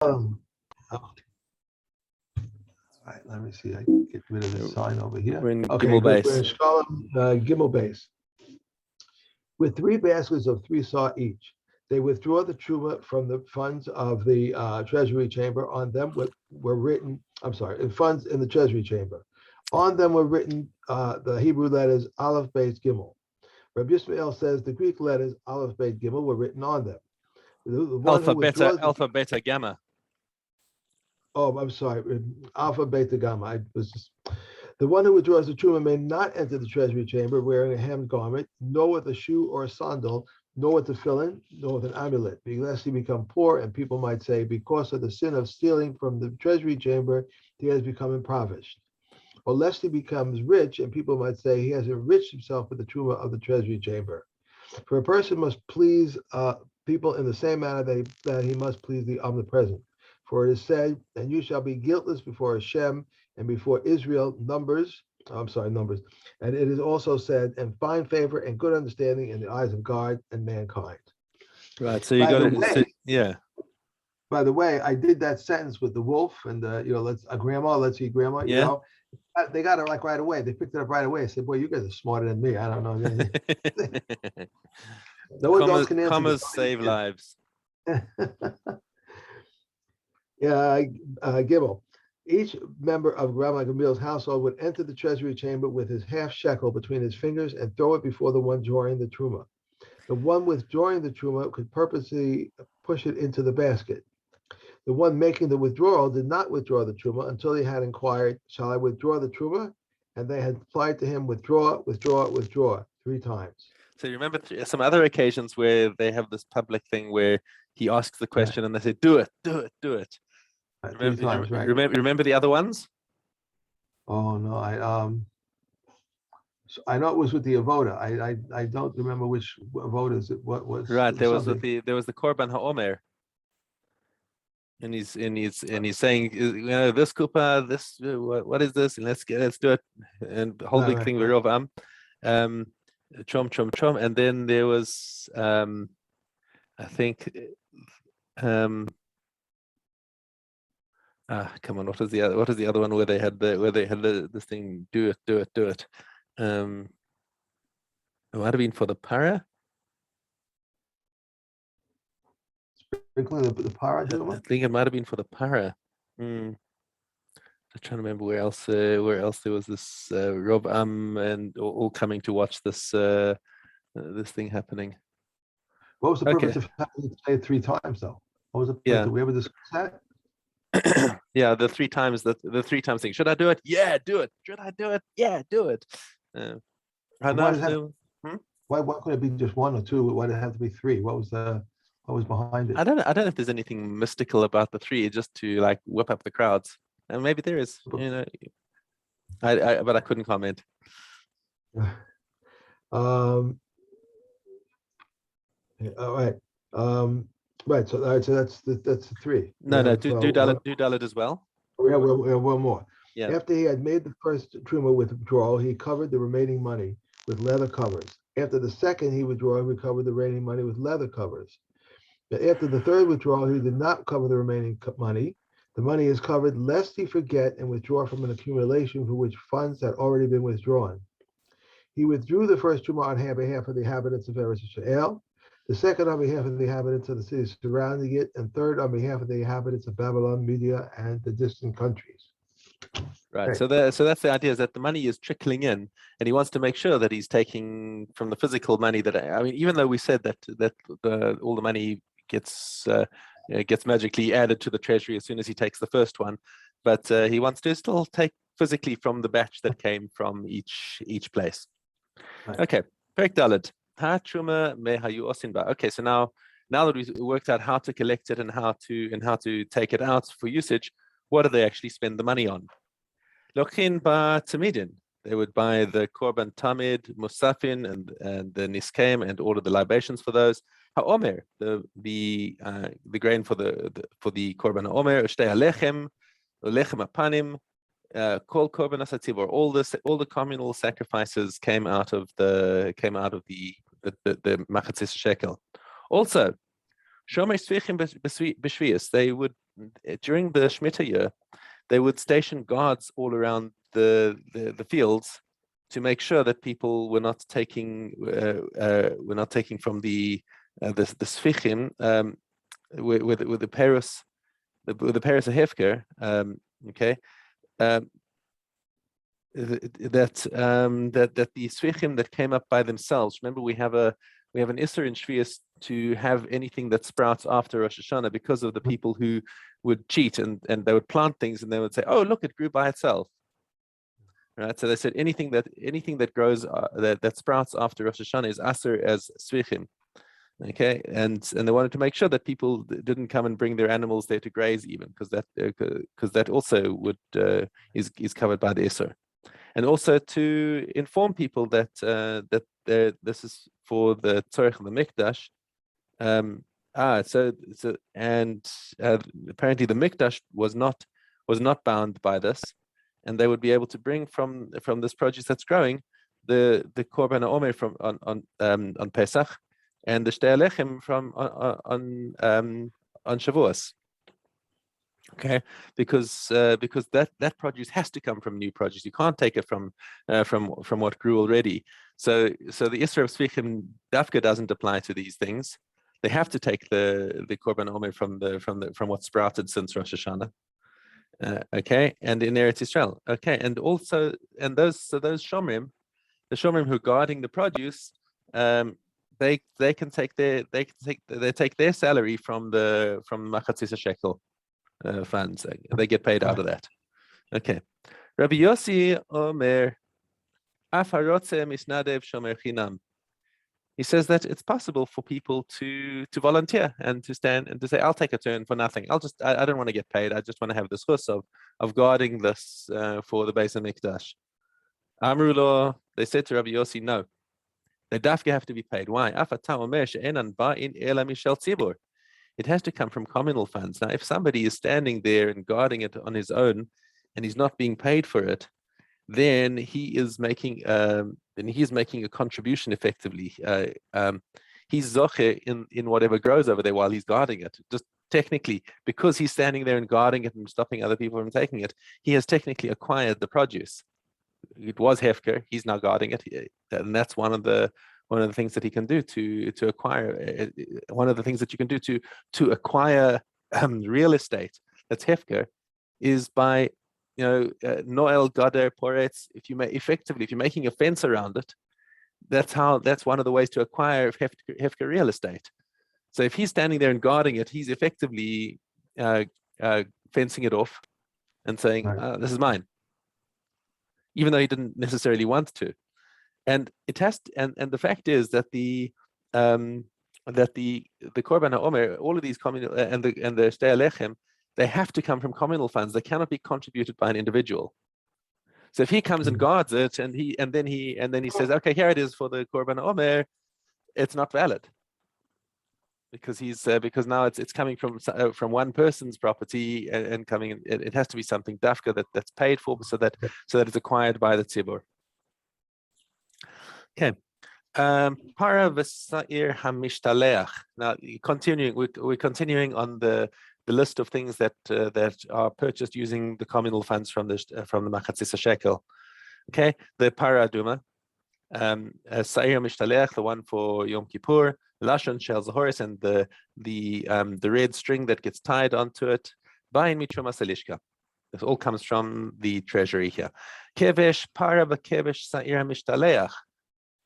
all right, let me see. I can get rid of this sign over here. We're in Okay, Gimel good. We're in base. Shekalim, Gimel base. With 3 baskets of 3 saw each, they withdraw the truma from the funds of the treasury chamber. On them were written, funds in the treasury chamber. On them were written the Hebrew letters Aleph, Beis, Gimel. Rabbi Yismael says the Greek letters Aleph, Beis, Gimel were written on them. The one Alpha, who withdraws alpha, beta, gamma. Oh, I'm sorry, Alpha, Beta, Gamma. The one who withdraws the truma may not enter the treasury chamber wearing a hemmed garment, nor with a shoe or a sandal, nor with a tefillin, nor with an amulet, lest he become poor, and people might say, because of the sin of stealing from the treasury chamber, he has become impoverished. Or lest he becomes rich, and people might say he has enriched himself with the truma of the treasury chamber. For a person must please people in the same manner that he must please the omnipresent. For it is said, and you shall be guiltless before Hashem and before Israel, Numbers. And it is also said, and find favor and good understanding in the eyes of God and mankind. Right. So you got it. Yeah. By the way, I did that sentence with the wolf and let's eat grandma. Yeah. They got it like right away. They picked it up right away. I said, boy, you guys are smarter than me. I don't know. No adults can answer. Commas save lives. Gimel. Each member of Rabbi Gamliel's household would enter the treasury chamber with his half shekel between his fingers and throw it before the one drawing the truma. The one withdrawing the truma could purposely push it into the basket. The one making the withdrawal did not withdraw the truma until he had inquired, shall I withdraw the truma? And they had replied to him, withdraw, withdraw, withdraw, 3 times. So you remember some other occasions where they have this public thing where he asks the question and they say, do it, do it, do it. Remember, 3 times, right? Remember the other ones? Oh no, I know it was with the avoda. I don't remember which avoda is it. What was right? There was the Korban HaOmer, and he's saying, this kupa, this what is this? And let's do it, and the whole big thing with Rovam, chom, and then there was I think come on, what is the other one where they had this thing, do it. It might have been for the para. Sprinkling the para. I think it might have been for the para. I'm trying to remember where else there was this Rob and all coming to watch this this thing happening. What was the purpose of having to say it 3 times though? What was the purpose? Did we ever discuss that? Yeah, the 3 times the 3 times thing. Should I do it? Yeah, do it. Should I do it? Yeah, do it. Why couldn't it be just 1 or 2? Why did it have to be 3? What was behind it? I don't know if there's anything mystical about the 3, just to like whip up the crowds. And maybe there is, but I couldn't comment. All right. Right. So that's the 3. No. Do Dalit as well. We have one more. Yeah. After he had made the first truma withdrawal, he covered the remaining money with leather covers. After the second he withdrew, he covered the remaining money with leather covers. But after the third withdrawal, he did not cover the remaining money. The money is covered lest he forget and withdraw from an accumulation for which funds had already been withdrawn. He withdrew the first truma on behalf of the inhabitants of Eretz Yisrael, the second on behalf of the inhabitants of the cities surrounding it, and third on behalf of the inhabitants of Babylon, Media, and the distant countries. Right. So that's the idea, is that the money is trickling in, and he wants to make sure that he's taking from the physical money even though we said that all the money gets magically added to the treasury as soon as he takes the first one, but he wants to still take physically from the batch that came from each place. Right. Okay. Perek Dalet. Okay, so now that we've worked out how to collect it and how to take it out for usage, what do they actually spend the money on? Lochin ba tamidin. They would buy the korban tamid, musafin, and the niskeim, and all of the libations for those. Haomer, the grain for the korban haomer, shtei halechem, lechem apanim, kol korban asatzibor. All the communal sacrifices came out of the machatzis shekel. Also, Shomer Svichim B'Shvius, they would, during the Shemitah year, they would station guards all around the fields to make sure that people were not taking from the Svichim with the Paris the Paris of Hefker, okay, that the Svichim that came up by themselves. Remember, we have an Isser in Shvius to have anything that sprouts after Rosh Hashanah because of the people who would cheat and they would plant things and they would say, "Oh, look, it grew by itself." Right. So they said anything that grows that sprouts after Rosh Hashanah is Aser as Svichim. Okay, and they wanted to make sure that people didn't come and bring their animals there to graze, even because that also would is covered by the Isser. And also to inform people that this is for the Tzorech of the Mikdash. Apparently the Mikdash was not bound by this, and they would be able to bring from this produce that's growing the Korban HaOmer from on Pesach, and the Shtei Alechem from on Shavuos. Okay, because that produce has to come from new produce. You can't take it from what grew already. So the Isra of Svichim Dafka doesn't apply to these things. They have to take the Korban Omer from what sprouted since Rosh Hashanah. Okay, and in Eretz Yisrael. Okay, and also those shomrim, the shomrim who are guarding the produce, they take their salary from Machatzis shekel funds. They get paid out of that. Okay. Rabbi Yossi Omer Afarotze Misnadev Shomer Chinam. He says that it's possible for people to volunteer and to stand and to say, "I'll take a turn for nothing. I don't want to get paid. I just want to have this chus of guarding this for the Beis HaMikdash." Amrulo, they said to Rabbi Yossi, no. They dafke have to be paid. Why? It has to come from communal funds. Now, if somebody is standing there and guarding it on his own, and he's not being paid for it, then he is making a contribution effectively. He's zoche in whatever grows over there while he's guarding it. Just technically, because he's standing there and guarding it and stopping other people from taking it, he has technically acquired the produce. It was hefker. He's now guarding it, and that's one of the things that he can do to acquire. One of the things that you can do to acquire real estate that's hefker is by Noel Gader Poretz. If you're making a fence around it, that's one of the ways to acquire hefker real estate. So if he's standing there and guarding it, he's effectively fencing it off and saying, right, "This is mine," even though he didn't necessarily want to. And it has to, and the fact is that the Korban HaOmer, all of these communal and the Shtei Alechem, they have to come from communal funds. They cannot be contributed by an individual. So if he comes and guards it, and then he says, "Okay, here it is for the Korban HaOmer," it's not valid because because now it's coming from one person's property and coming in, it has to be something dafka that's paid for so that it's acquired by the tzibur. Okay. Para v'sa'ir hamishtalech. Now, we're continuing on the list of things that are purchased using the communal funds from the Machatzis shekel. Okay, the para aduma, sa'ir mishtalech, the one for Yom Kippur, lashon shel zahoris, and the red string that gets tied onto it. Bain mitruma selishka. This all comes from the treasury here. Kevesh para v'kevesh sa'ir mishtalech.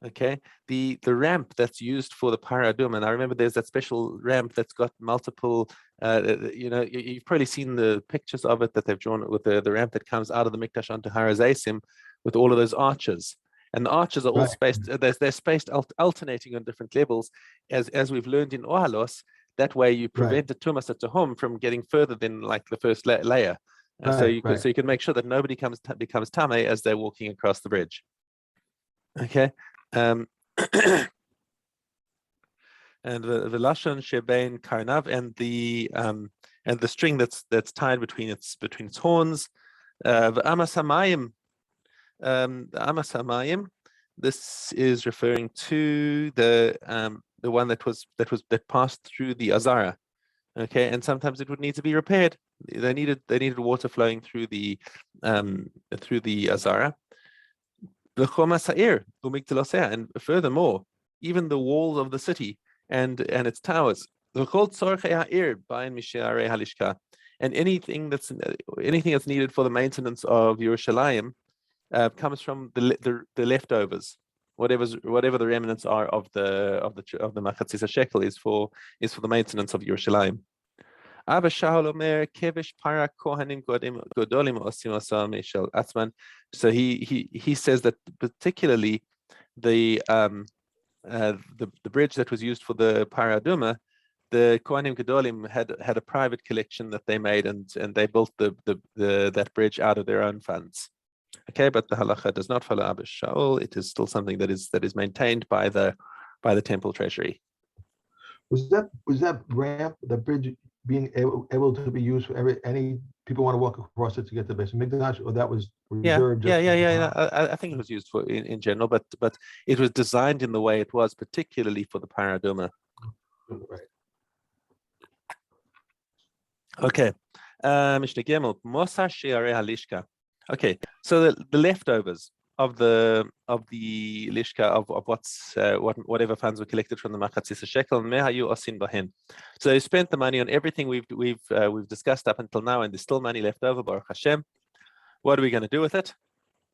Okay, the ramp that's used for the paradum, and I remember there's that special ramp that's got multiple, you've probably seen the pictures of it that they've drawn with the ramp that comes out of the Mikdash onto Har HaZeisim with all of those arches. And the arches are all spaced, they're spaced alternating on different levels, as we've learned in Ohalos. That way you prevent the Tumas HaTahom from getting further than like the first layer. So you can make sure that nobody becomes Tameh as they're walking across the bridge. Okay. And the lashon shebein karnav, and the string that's tied between its horns. The amas hamayim. This is referring to the one that passed through the Azara. Okay, and sometimes it would need to be repaired. They needed water flowing through the Azara. And furthermore, even the walls of the city and its towers. And anything that's needed for the maintenance of Yerushalayim comes from the leftovers, whatever the remnants are of the Machatzis Shekel is for the maintenance of Yerushalayim. Abba Shaul Omer Kevish Para Kohanim Godolim Osim Osam Mishel Atzman. So he says that particularly the bridge that was used for the Paraduma, the Kohanim Gedolim had a private collection that they made, and they built that bridge out of their own funds. Okay, but the halacha does not follow Abba Shaul. It is still something that is maintained by the temple treasury. Was that ramp, the bridge, being able to be used for any people want to walk across it to get to the base of Mikdash, or that was reserved? I think it was used for in general, but it was designed in the way it was, particularly for the Paraduma. Right. Okay, Mishna Gimel, Mosar She'arei Halishka. Okay, so the leftovers of the lishka of whatever funds were collected from the Machatzis Shekel, mehayu osin bahen. So they spent the money on everything we've discussed up until now, and there's still money left over. Baruch Hashem. What are we going to do with it?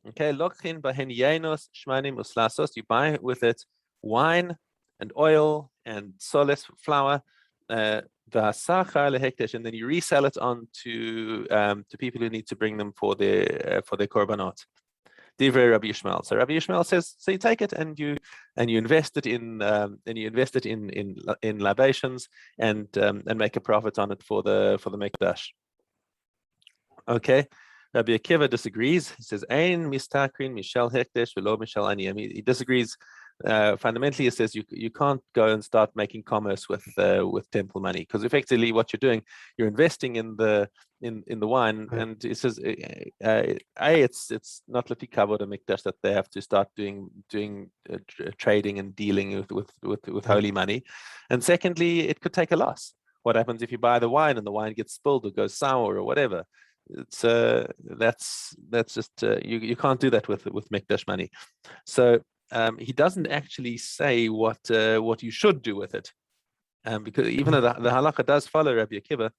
Okay, lokhin bahen yainos shmanim uslasos. You buy with it wine and oil and soles flour. And then you resell it on to people who need to bring them for their korbanot. Divrei Rabbi Yishmael. So Rabbi Yishmael says, so you take it and you invest it in libations and make a profit on it for the Mikdash. Okay. Rabbi Akiva disagrees. He says, Ein mistakrin mishal hekdesh v'lo mishal aniyim. He disagrees. Fundamentally, he says you can't go and start making commerce with temple money, because effectively what you're doing, you're investing in the wine, and it says it's not lefi kavod mikdash that they have to start doing trading and dealing with holy money, and secondly, it could take a loss. What happens if you buy the wine and the wine gets spilled or goes sour or whatever? It's that's just you can't do that with mikdash money. So he doesn't actually say what you should do with it, because even though the halakha does follow Rabbi Akiva,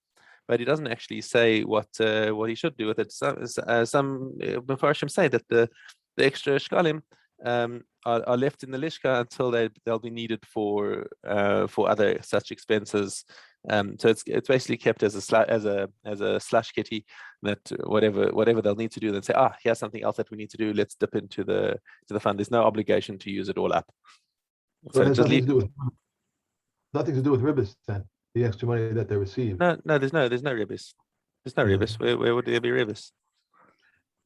but he doesn't actually say what he should do with it. Some Mefarshim say that the extra shekalim are left in the lishka until they'll be needed for other such expenses. So it's basically kept as a slush kitty, that whatever they'll need to do, then say, here's something else that we need to do. Let's dip into the fund. There's no obligation to use it all up. So it has nothing to do with ribbis then, the extra money that they receive. No, there's no ribbis. There's no ribbis. Where would there be ribbis?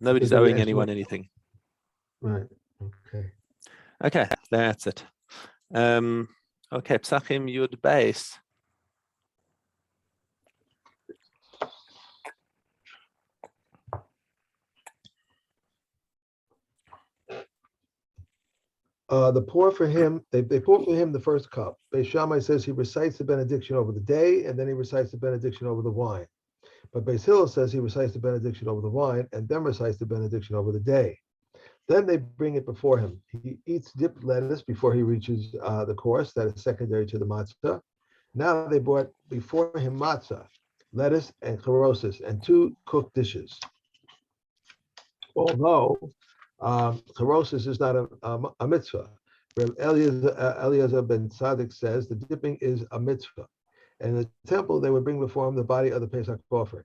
Nobody's owing anyone anything. Right. Okay, that's it. Okay, Psachim Yud Beis. They pour for him the first cup. Beis Shammai says he recites the benediction over the day, and then he recites the benediction over the wine. But Beis Hillel says he recites the benediction over the wine, and then recites the benediction over the day. Then they bring it before him. He eats dipped lettuce before he reaches the course that is secondary to the matzah. Now they brought before him matzah, lettuce, and charosis, and 2 cooked dishes. Although charosis is not a mitzvah. Eliezer ben Tzaddik says the dipping is a mitzvah. And in the temple, they would bring before him the body of the Pesach offering.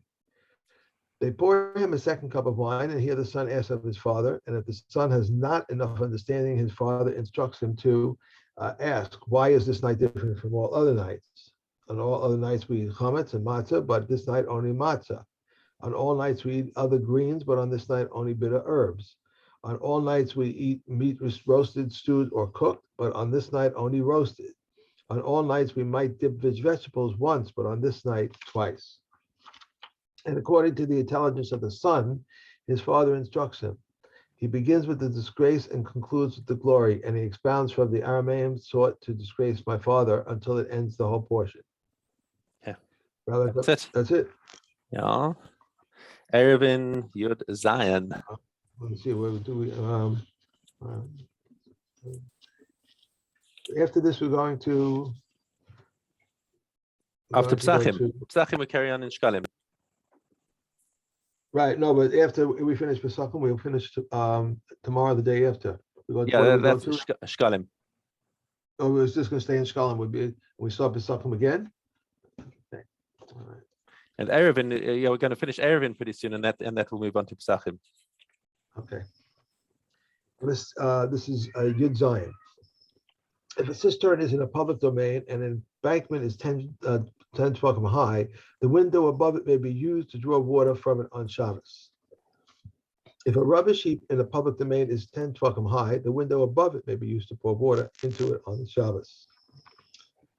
They pour him a second cup of wine, and here the son asks of his father. And if the son has not enough understanding, his father instructs him to ask, why is this night different from all other nights? On all other nights we eat chametz and matzah, but this night only matzah. On all nights we eat other greens, but on this night only bitter herbs. On all nights we eat meat roasted, stewed, or cooked, but on this night only roasted. On all nights we might dip vegetables once, but on this night twice. And according to the intelligence of the son, his father instructs him. He begins with the disgrace and concludes with the glory, and he expounds from the Arameans sought to disgrace my father until it ends the whole portion. Yeah. Rather, That's it. that's it. Yeah. Erevin Yud Zion. Let me see. What do we? After this, we're going to. After going to go Psachim. to- Psachim we carry on in Shekalim. Right. No, but after we finish Pesachim, we'll finish tomorrow, the day after. What Yeah, do we go that's to? Shekalim. Oh, we're just going to stay in Shekalim. We start Pesachim again. Okay. All right. And Erevin, yeah, we're going to finish Erevin pretty soon, and that will move on to Psachim. Okay. This is Yud Zion. If a cistern is in a public domain and an embankment is 10 tefachim high, the window above it may be used to draw water from it on Shabbos. If a rubbish heap in a public domain is 10 tefachim high, the window above it may be used to pour water into it on Shabbos.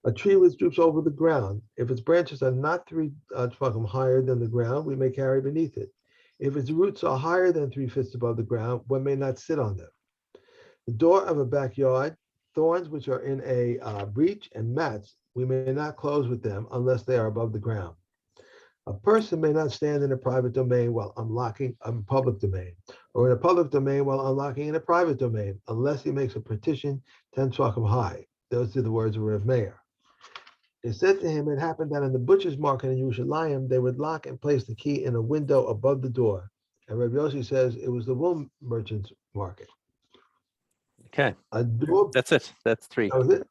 A tree which droops over the ground, if its branches are not 3 tefachim higher than the ground, we may carry beneath it. If its roots are higher than 3 feet above the ground, one may not sit on them. The door of a backyard, thorns which are in a breach, and mats, we may not close with them unless they are above the ground. A person may not stand in a private domain while unlocking a public domain, or in a public domain while unlocking in a private domain, unless he makes a partition 10 tefachim high. Those are the words of Rav Meir. It said to him, it happened that in the butcher's market in Yerushalayim, they would lock and place the key in a window above the door. And Rav Yossi says it was the wool merchant's market. Okay. A door. That's it. That's 3. That was it.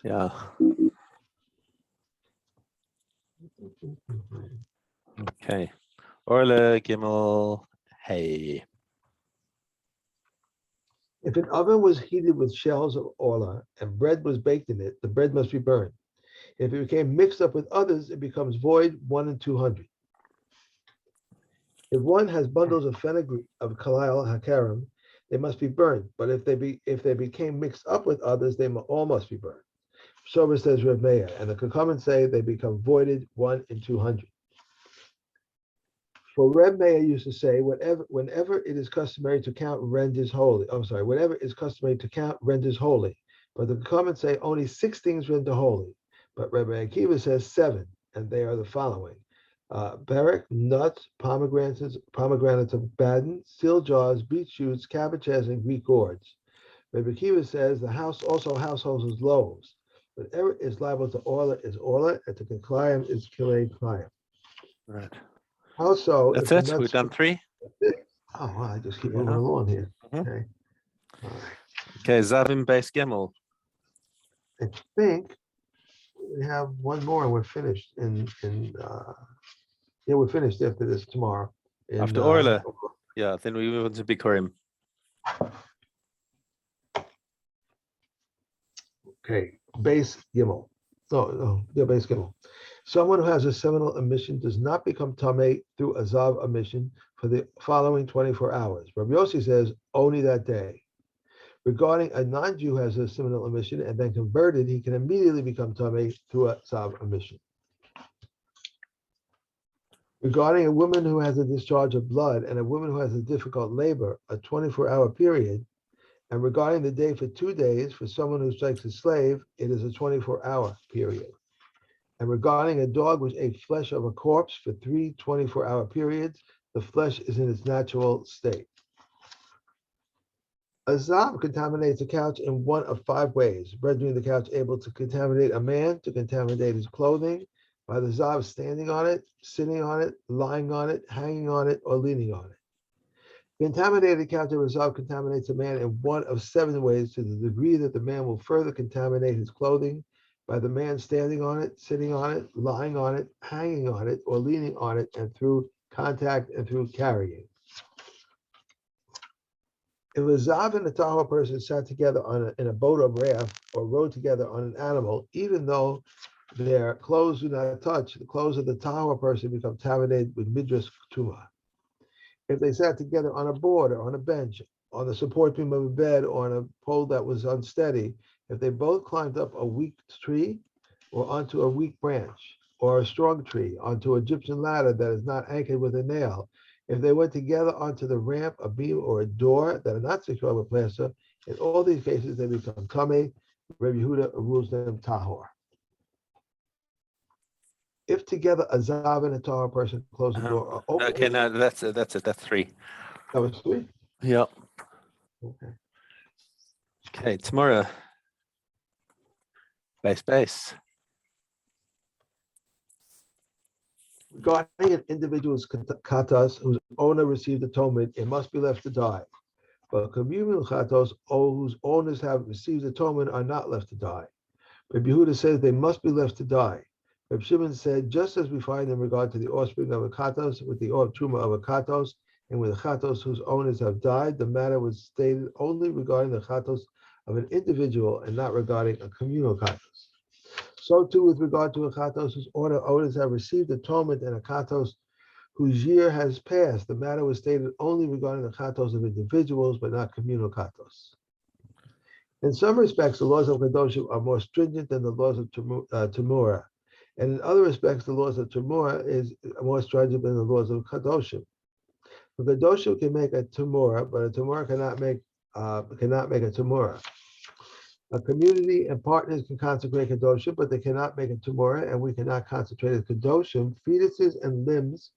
Yeah. Okay. Orla Gimel Hey. If an oven was heated with shells of orla and bread was baked in it, the bread must be burned. If it became mixed up with others, it becomes void 1 in 200. If one has bundles of fenugreek of kalal hakarim, they must be burned. But if they became mixed up with others, they all must be burned. So says Rav Meir, and the Kachamim say they become voided 1 in 200. For Reb Meir used to say, whenever it is customary to count, renders holy. Whenever it is customary to count, renders holy. But the comments say only 6 things render holy. But Rabbi Akiva says 7, and they are the following: berek, nuts, pomegranates of Baden, steel jars, beet shoots, cabbages, and Greek gourds. Rabbi Akiva says the house also households as loaves. Whatever is liable to orla is orla, and to klayim is kilei klayim. Right. Also, That's it. We've done 3. Oh, wow, I just keep moving along here. Okay. All right. Okay. Zavim Beis Gimel. I think we have one more and we're finished we're finished after this tomorrow. After Orla. Yeah. Then we move on to Bikurim. Okay. Base Gimel. Base Gimel. Someone who has a seminal emission does not become tamei through a zav emission for the following 24 hours. Rabbi Yossi says only that day. Regarding a non-Jew who has a seminal emission and then converted, he can immediately become tamei through a zav emission. Regarding a woman who has a discharge of blood and a woman who has a difficult labor, a 24-hour period, and regarding the day for 2 days, for someone who strikes a slave, it is a 24-hour period. And regarding a dog which ate flesh of a corpse for 3 24-hour periods, the flesh is in its natural state. A zav contaminates a couch in one of 5 ways, rendering the couch able to contaminate a man, to contaminate his clothing, by the zav standing on it, sitting on it, lying on it, hanging on it, or leaning on it. Contaminated couch of a zav contaminates a man in one of 7 ways, to the degree that the man will further contaminate his clothing, by the man standing on it, sitting on it, lying on it, hanging on it, or leaning on it, and through contact and through carrying. If a zav and a tahor person sat together in a boat or raft, or rode together on an animal, even though their clothes do not touch, the clothes of the tahor person become contaminated with midras tumah. If they sat together on a board or on a bench, on the support beam of a bed, or on a pole that was unsteady, if they both climbed up a weak tree or onto a weak branch, or a strong tree onto an Egyptian ladder that is not anchored with a nail, If they went together onto the ramp, a beam, or a door that are not secured with plaster, in all these cases they become tamei. Rabbi Yehuda rules them tahor. If together a zav and a tahor person close the door or open Okay, it, no, that's it. That's 3. that was 3. Yeah. Okay. Okay, tomorrow. Base. Regarding an individual's katas whose owner received atonement, it must be left to die. But communal chatos, whose owners have received atonement, are not left to die. Rabbi Yehuda says they must be left to die. Rabbi Shimon said, just as we find in regard to the offspring of a katos with the truma of a katos, and with the chatos whose owners have died, the matter was stated only regarding the chatos of an individual and not regarding a communal katos. So too with regard to a katos whose owners have received atonement and a katos whose year has passed. The matter was stated only regarding the katos of individuals, but not communal katos. In some respects, the laws of Kedoshim are more stringent than the laws of Temura. And in other respects, the laws of Temura is more stringent than the laws of Kedoshim. The Kedoshim can make a Temura, but a Temura cannot make a Temura. A community and partners can consecrate Kedoshim, but they cannot make a Temura, and we cannot consecrate a Kedoshim, fetuses and limbs,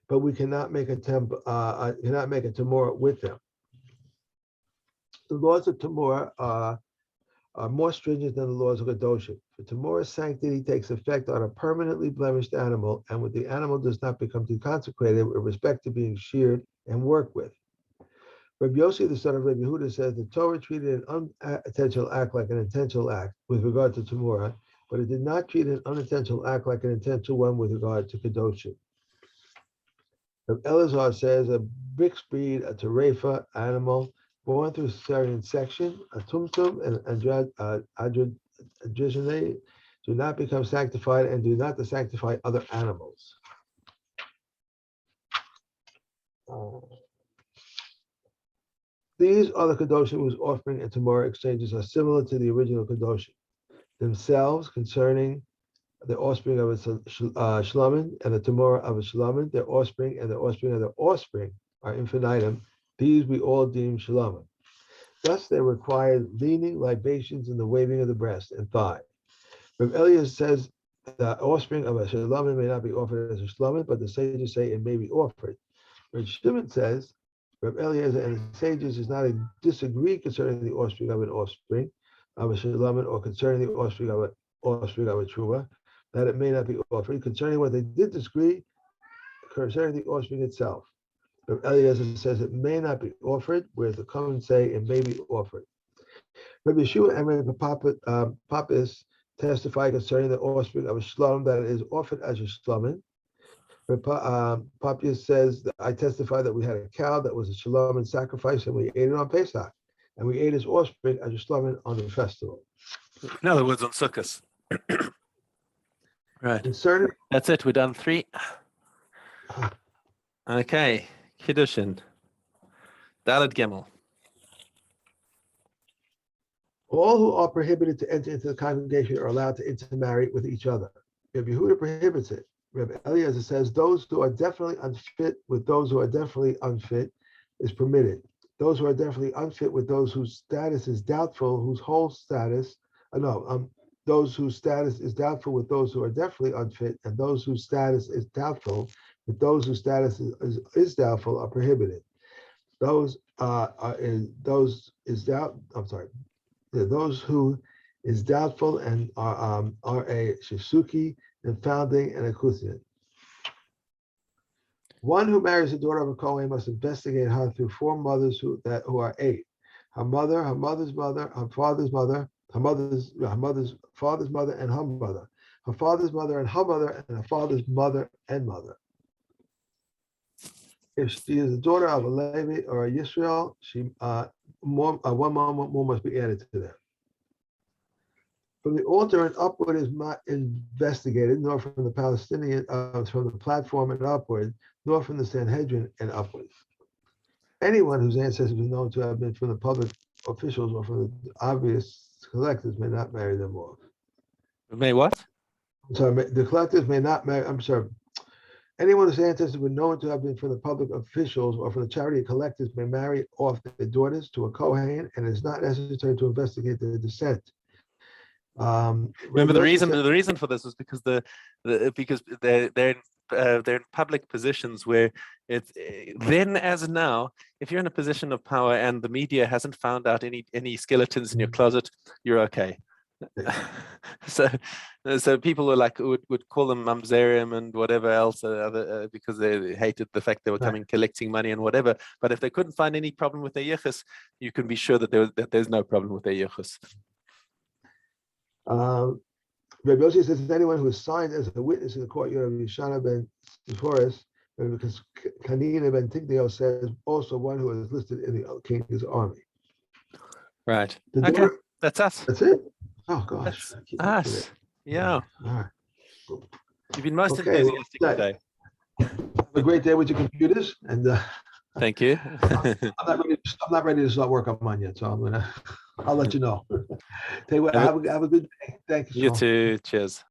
but we cannot make a Temura with them. The laws of Temura are more stringent than the laws of Kedoshim. For Temura's sanctity takes effect on a permanently blemished animal, and when the animal does not become deconsecrated with respect to being sheared and worked with. Rabbi Yossi, the son of Rabbi Yehuda, says the Torah treated an unintentional act like an intentional act with regard to Temura, but it did not treat an unintentional act like an intentional one with regard to Kedoshim. Rabbi Elazar says a mixed breed, a terefa animal, born through cesarean section, a tumtum, and androgyne do not become sanctified and do not sanctify other animals. These are the Kedoshim whose offspring and Temura exchanges are similar to the original Kedoshim themselves concerning the offspring of a Shalamin and the Temura of a Shalamin, their offspring and the offspring of their offspring are infinitum. These we all deem Shalamin. Thus they require leaning, libations, and the waving of the breast and thigh. Rav Elias says the offspring of a Shalamin may not be offered as a Shalamin, but the sages say it may be offered. Rav Shimon says Rav Eliezer and the sages does not disagree concerning the offspring of a Shalamin or concerning the offspring of a Truma, that it may not be offered. Concerning what they did disagree, concerning the offspring itself. Rav Eliezer says it may not be offered, whereas the Common say it may be offered. Rabbi Yeshua and Rabbi Papis testify concerning the offspring of a Shlom that it is offered as a Shlomin. Papias says that I testify that we had a cow that was a shalom and sacrifice, and we ate it on Pesach, and we ate his offspring as a shalom on the festival. In other words, on Sukkot. Right. Concerning, That's it. We're done 3. Okay. Kiddushin. Daled Gimel. all who are prohibited to enter into the congregation are allowed to intermarry with each other. Rabbi Yehuda prohibits it. Rabbi Eliezer says those who are definitely unfit with those who are definitely unfit is permitted. Those who are definitely unfit with those whose status is doubtful, whose whole status, those whose status is doubtful with those who are definitely unfit, and those whose status is doubtful with those whose status is doubtful are prohibited. Those who is doubtful and are a shisuki and founding and a kuthin. One who marries the daughter of a Kohen must investigate her through 4 mothers who are 8. Her mother, her mother's mother, her father's mother, her mother's father's mother, and her mother. Her father's mother and her mother, and her father's mother and mother. If she is the daughter of a Levi or a Yisrael, one more must be added to them. From the altar and upward is not investigated, nor from the Palestinian, from the platform and upward, nor from the Sanhedrin and upward. Anyone whose ancestors are known to have been from the public officials or from the obvious collectors may not marry them off. May what? I'm sorry, the collectors may not marry, I'm sorry. Anyone whose ancestors were known to have been from the public officials or from the charity collectors may marry off their daughters to a Kohen, and it is not necessary to investigate their descent. Remember, Rabbi Yossi said, the reason for this was because because they're in public positions where it's then as now, if you're in a position of power and the media hasn't found out any skeletons in your closet, you're okay. So people were like would call them mamzerim and whatever else because they hated the fact they were coming collecting money and whatever. But if they couldn't find any problem with their yichus, you can be sure that there's no problem with their yichus. Rabbi Yossi says anyone who is signed as a witness in the courtyard of Yishana ben Sepphoris, because Kanina ben Tigdeo says also one who is listed in the king's army. Right. The Okay. door, That's us. that's it. Oh gosh. That's us. Yeah. All right. You've been most Okay, well, enthusiastic today. Have a great day with your computers, and Thank you. I'm not ready to start work on mine yet, so I'll let you know. Have a good day. Thank you. You too. Cheers.